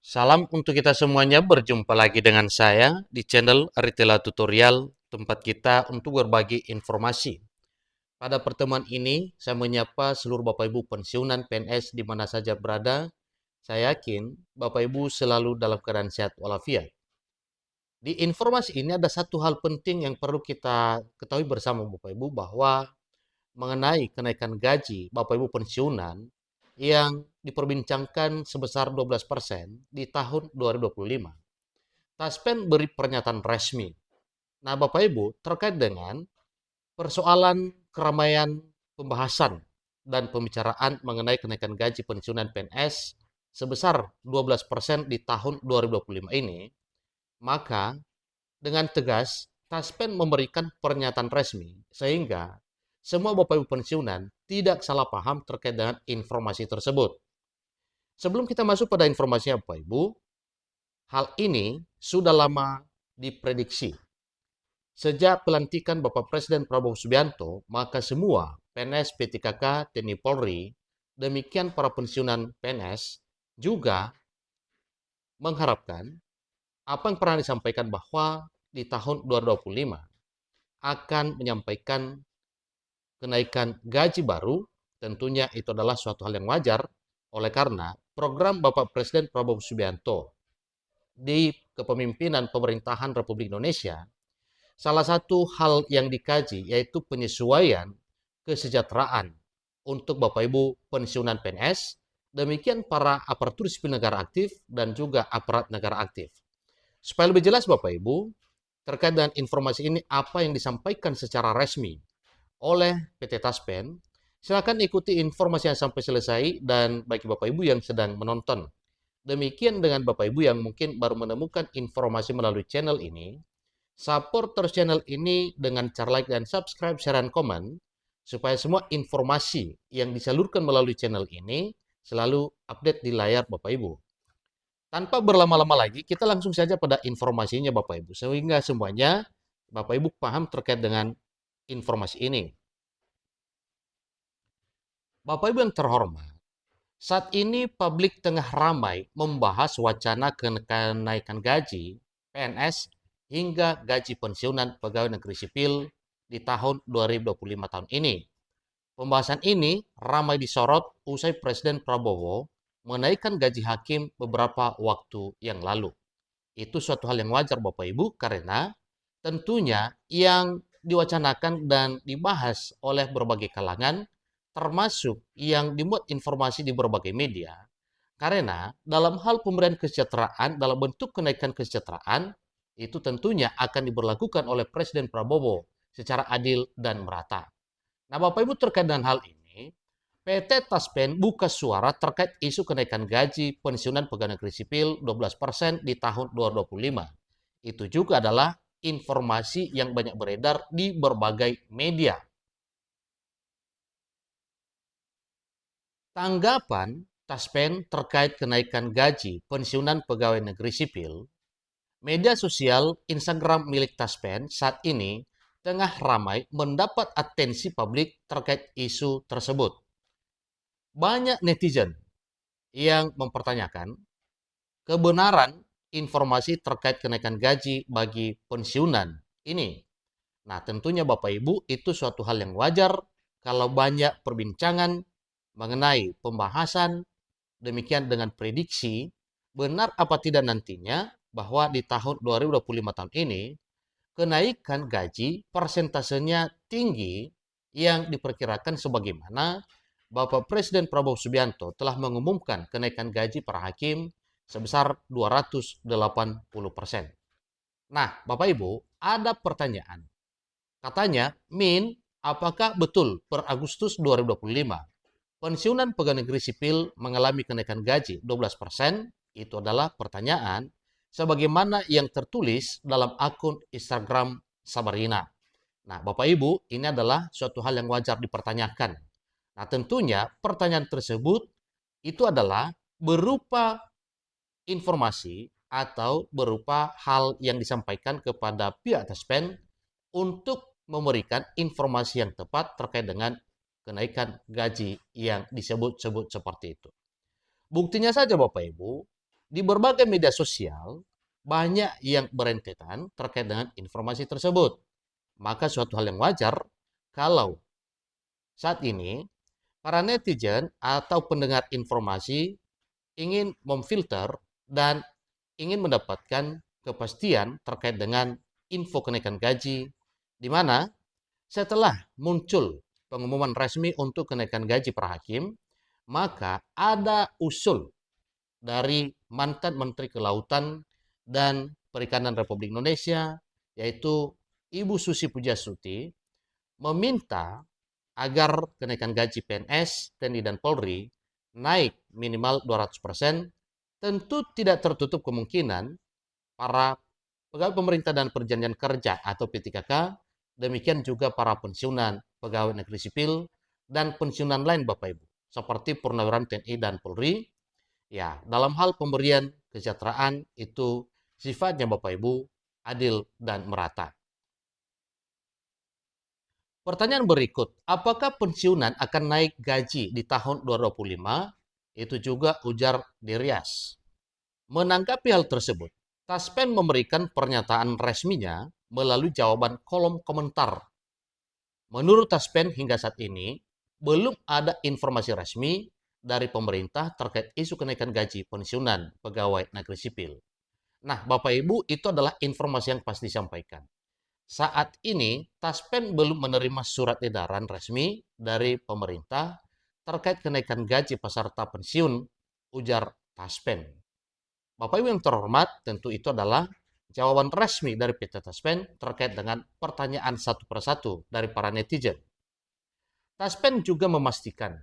Salam untuk kita semuanya, berjumpa lagi dengan saya di channel Ritela Tutorial, tempat kita untuk berbagi informasi. Pada pertemuan ini, saya menyapa seluruh Bapak Ibu pensiunan PNS di mana saja berada. Saya yakin Bapak Ibu selalu dalam keadaan sehat walafiat. Di informasi ini ada satu hal penting yang perlu kita ketahui bersama Bapak Ibu, bahwa mengenai kenaikan gaji Bapak Ibu pensiunan yang diperbincangkan sebesar 12% di tahun 2025. Taspen beri pernyataan resmi. Nah, Bapak Ibu, terkait dengan persoalan keramaian pembahasan dan pembicaraan mengenai kenaikan gaji pensiunan PNS sebesar 12% di tahun 2025 ini, maka dengan tegas Taspen memberikan pernyataan resmi sehingga semua Bapak Ibu pensiunan tidak salah paham terkait dengan informasi tersebut. Sebelum kita masuk pada informasinya Bapak Ibu, hal ini sudah lama diprediksi. Sejak pelantikan Bapak Presiden Prabowo Subianto, maka semua PNS, P3K, TNI Polri, demikian para pensiunan PNS juga mengharapkan apa yang pernah disampaikan bahwa di tahun 2025 akan menyampaikan kenaikan gaji baru. Tentunya itu adalah suatu hal yang wajar oleh karena program Bapak Presiden Prabowo Subianto di kepemimpinan pemerintahan Republik Indonesia, salah satu hal yang dikaji yaitu penyesuaian kesejahteraan untuk Bapak Ibu pensiunan PNS, demikian para aparatur sipil negara aktif dan juga aparat negara aktif. Supaya lebih jelas Bapak Ibu, terkait dengan informasi ini apa yang disampaikan secara resmi oleh PT Taspen, silakan ikuti informasi yang sampai selesai, dan bagi Bapak Ibu yang sedang menonton, demikian dengan Bapak Ibu yang mungkin baru menemukan informasi melalui channel ini, support terus channel ini dengan cara like dan subscribe, share, dan komen, supaya semua informasi yang disalurkan melalui channel ini selalu update di layar Bapak Ibu. Tanpa berlama-lama lagi, kita langsung saja pada informasinya Bapak Ibu, sehingga semuanya Bapak Ibu paham terkait dengan informasi ini. Bapak Ibu yang terhormat, saat ini publik tengah ramai membahas wacana kenaikan gaji PNS hingga gaji pensiunan pegawai negeri sipil di tahun 2025 tahun ini. Pembahasan ini ramai disorot usai Presiden Prabowo menaikkan gaji hakim beberapa waktu yang lalu. Itu suatu hal yang wajar Bapak Ibu karena tentunya yang diwacanakan dan dibahas oleh berbagai kalangan, termasuk yang dimuat informasi di berbagai media, karena dalam hal pemberian kesejahteraan, dalam bentuk kenaikan kesejahteraan, itu tentunya akan diberlakukan oleh Presiden Prabowo secara adil dan merata. Nah, Bapak Ibu, terkait dengan hal ini, PT Taspen buka suara terkait isu kenaikan gaji pensiunan pegawai negeri sipil 12% di tahun 2025. Itu juga adalah informasi yang banyak beredar di berbagai media. Tanggapan Taspen terkait kenaikan gaji pensiunan pegawai negeri sipil, media sosial Instagram milik Taspen saat ini tengah ramai mendapat atensi publik terkait isu tersebut. Banyak netizen yang mempertanyakan kebenaran informasi terkait kenaikan gaji bagi pensiunan ini. Nah, tentunya Bapak Ibu itu suatu hal yang wajar kalau banyak perbincangan mengenai pembahasan, demikian dengan prediksi, benar apa tidak nantinya bahwa di tahun 2025 tahun ini, kenaikan gaji persentasenya tinggi yang diperkirakan sebagaimana Bapak Presiden Prabowo Subianto telah mengumumkan kenaikan gaji para hakim sebesar 280%. Nah, Bapak Ibu, ada pertanyaan. Katanya, Min, apakah betul per Agustus 2025 pensiunan pegawai negeri sipil mengalami kenaikan gaji 12%? Itu adalah pertanyaan sebagaimana yang tertulis dalam akun Instagram Sabarina. Nah, Bapak Ibu, ini adalah suatu hal yang wajar dipertanyakan. Nah, tentunya pertanyaan tersebut itu adalah berupa informasi atau berupa hal yang disampaikan kepada pihak Taspen untuk memberikan informasi yang tepat terkait dengan kenaikan gaji yang disebut-sebut seperti itu. Buktinya saja Bapak Ibu, di berbagai media sosial banyak yang berentetan terkait dengan informasi tersebut. Maka suatu hal yang wajar kalau saat ini para netizen atau pendengar informasi ingin memfilter dan ingin mendapatkan kepastian terkait dengan info kenaikan gaji, di mana setelah muncul pengumuman resmi untuk kenaikan gaji per hakim, maka ada usul dari mantan Menteri Kelautan dan Perikanan Republik Indonesia, yaitu Ibu Susi Pujiastuti, meminta agar kenaikan gaji PNS, TNI, dan Polri naik minimal 200%, tentu tidak tertutup kemungkinan para pegawai pemerintah dan perjanjian kerja atau P3K, demikian juga para pensiunan pegawai negeri sipil dan pensiunan lain Bapak Ibu, seperti purnawirawan TNI dan Polri. Ya, dalam hal pemberian kesejahteraan itu sifatnya Bapak Ibu adil dan merata. Pertanyaan berikut, apakah pensiunan akan naik gaji di tahun 2025? Itu juga ujar Dirias. Menanggapi hal tersebut, Taspen memberikan pernyataan resminya melalui jawaban kolom komentar. Menurut Taspen hingga saat ini, belum ada informasi resmi dari pemerintah terkait isu kenaikan gaji pensiunan pegawai negeri sipil. Nah, Bapak Ibu, itu adalah informasi yang pasti disampaikan. Saat ini, Taspen belum menerima surat edaran resmi dari pemerintah terkait kenaikan gaji peserta pensiun, ujar Taspen. Bapak Ibu yang terhormat, tentu itu adalah jawaban resmi dari PT Taspen terkait dengan pertanyaan satu persatu dari para netizen. Taspen juga memastikan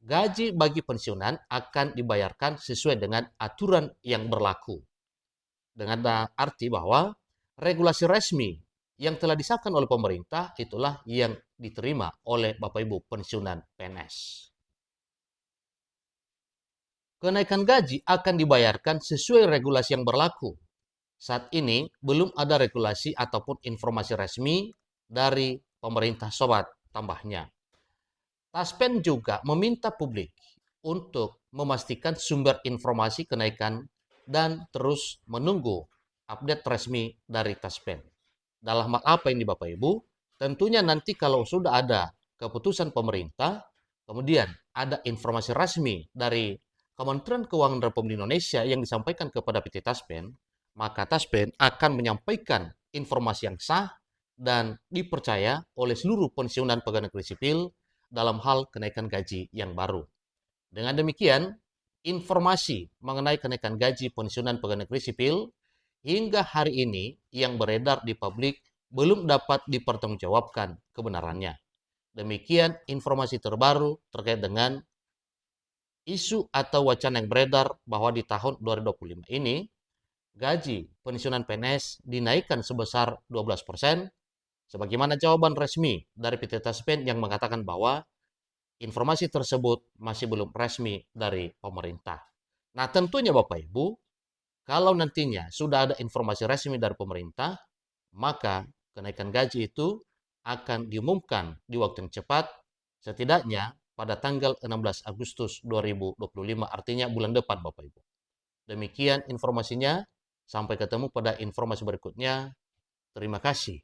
gaji bagi pensiunan akan dibayarkan sesuai dengan aturan yang berlaku. Dengan arti bahwa regulasi resmi yang telah disahkan oleh pemerintah itulah yang diterima oleh Bapak Ibu pensiunan PNS. Kenaikan gaji akan dibayarkan sesuai regulasi yang berlaku. Saat ini belum ada regulasi ataupun informasi resmi dari pemerintah sobat, tambahnya. Taspen juga meminta publik untuk memastikan sumber informasi kenaikan dan terus menunggu update resmi dari Taspen. Dalam hal apa ini Bapak Ibu? Tentunya nanti kalau sudah ada keputusan pemerintah, kemudian ada informasi resmi dari Kementerian Keuangan Republik Indonesia yang disampaikan kepada PT Taspen, maka Taspen akan menyampaikan informasi yang sah dan dipercaya oleh seluruh pensiunan pegawai negeri sipil dalam hal kenaikan gaji yang baru. Dengan demikian, informasi mengenai kenaikan gaji pensiunan pegawai negeri sipil hingga hari ini yang beredar di publik belum dapat dipertanggungjawabkan kebenarannya. Demikian informasi terbaru terkait dengan isu atau wacana yang beredar bahwa di tahun 2025 ini gaji pensiunan PNS dinaikkan sebesar 12%, sebagaimana jawaban resmi dari PT Taspen yang mengatakan bahwa informasi tersebut masih belum resmi dari pemerintah. Nah, tentunya Bapak Ibu, kalau nantinya sudah ada informasi resmi dari pemerintah, maka kenaikan gaji itu akan diumumkan di waktu yang cepat, setidaknya pada tanggal 16 Agustus 2025, artinya bulan depan Bapak Ibu. Demikian informasinya, sampai ketemu pada informasi berikutnya. Terima kasih.